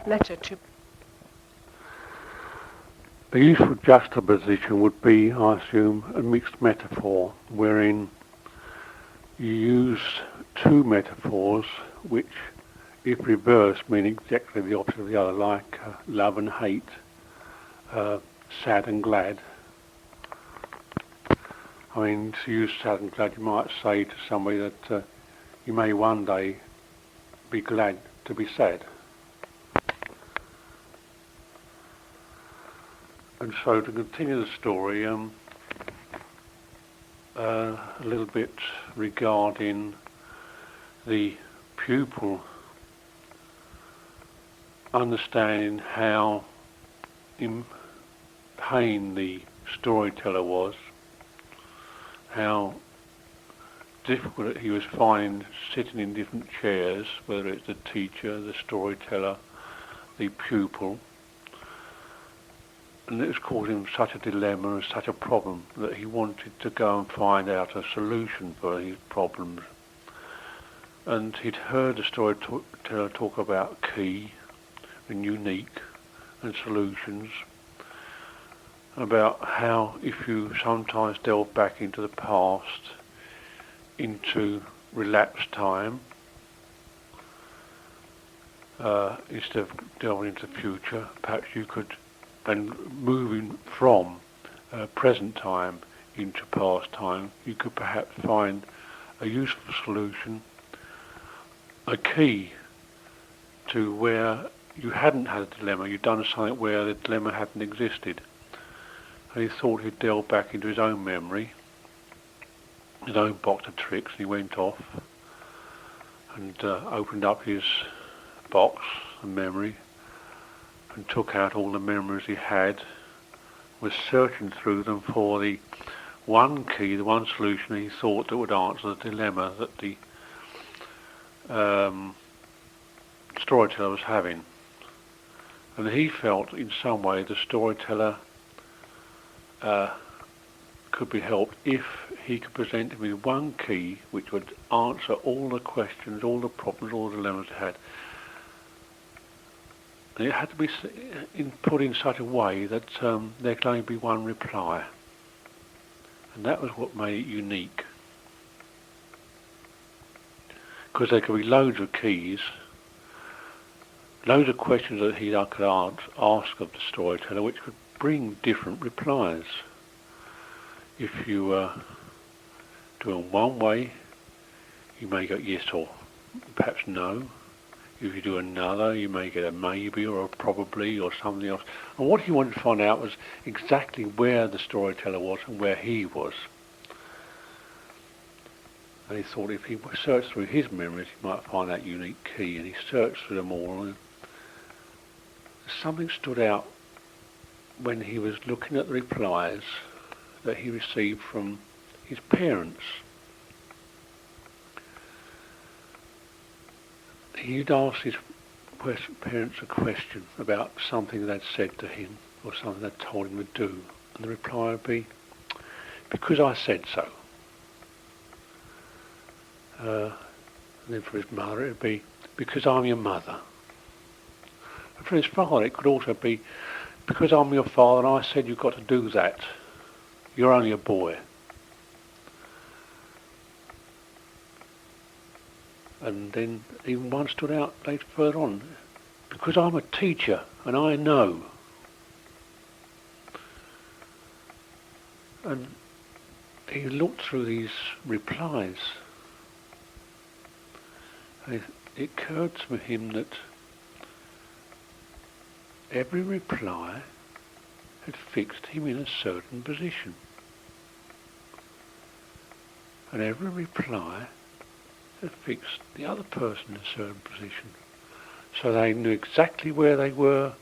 Letter to... A useful juxtaposition would be, I assume, a mixed metaphor, wherein you use two metaphors which, if reversed, mean exactly the opposite of the other, like love and hate, sad and glad. I mean, to use sad and glad, you might say to somebody that you may one day be glad to be sad. And so to continue the story, a little bit regarding the pupil understanding how in pain the storyteller was, how difficult he was finding sitting in different chairs, whether it's the teacher, the storyteller, the pupil, and it was causing him such a dilemma and such a problem that he wanted to go and find out a solution for his problems. And he'd heard the storyteller talk about key and unique and solutions, about how if you sometimes delve back into the past, into relapsed time, instead of delving into the future, perhaps you could, and moving from present time into past time, you could perhaps find a useful solution, a key to where you hadn't had a dilemma, you'd done something where the dilemma hadn't existed. And he thought he'd delve back into his own memory, his own box of tricks, and he went off and opened up his box of memory and took out all the memories he had, was searching through them for the one key, the one solution he thought that would answer the dilemma that the storyteller was having. And he felt in some way the storyteller could be helped if he could present him with one key which would answer all the questions, all the problems, all the dilemmas he had. And it had to be put in such a way that there could only be one reply. And that was what made it unique. Because there could be loads of keys, loads of questions that he could ask of the storyteller, which could bring different replies. If you do it one way, you may get yes or perhaps no. If you do another, you may get a maybe or a probably or something else. And what he wanted to find out was exactly where the storyteller was and where he was. And he thought if he searched through his memories, he might find that unique key. And he searched through them all. And something stood out when he was looking at the replies that he received from his parents. He'd asked his parents a question about something they'd said to him or something they'd told him to do, and the reply would be, because I said so. And then for his mother it would be, because I'm your mother. And for his father it could also be, because I'm your father and I said you've got to do that. You're only a boy. And then even one stood out later further on, because I'm a teacher and I know. And he looked through these replies, and it occurred to him that every reply had fixed him in a certain position. And every reply had fixed the other person in a certain position. So they knew exactly where they were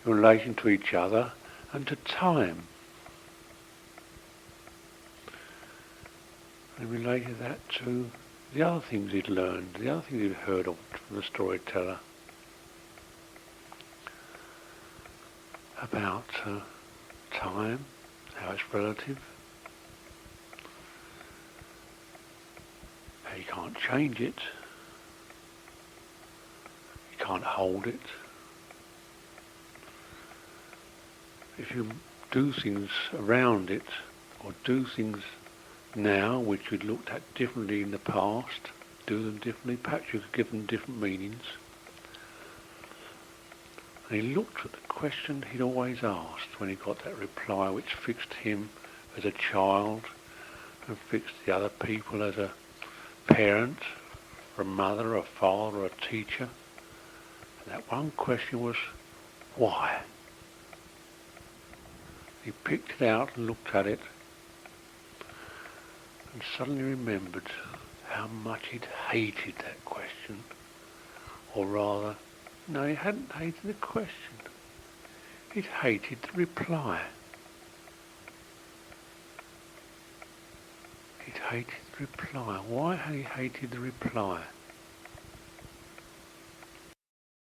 in relation to each other and to time. And related that to the other things he'd learned, the other things he'd heard of from the storyteller about time, how it's relative, how you can't change it, you can't hold it, if you do things around it, or do things now which you'd looked at differently in the past, do them differently, perhaps you could give them different meanings. And he looked at the question he'd always asked when he got that reply which fixed him as a child and fixed the other people as a parent, or a mother, or a father, or a teacher. And that one question was, why? He picked it out and looked at it and suddenly remembered how much he'd hated that question. Or rather, no, he hadn't hated the question. He'd hated the reply. He'd hated the reply. Why had he hated the reply?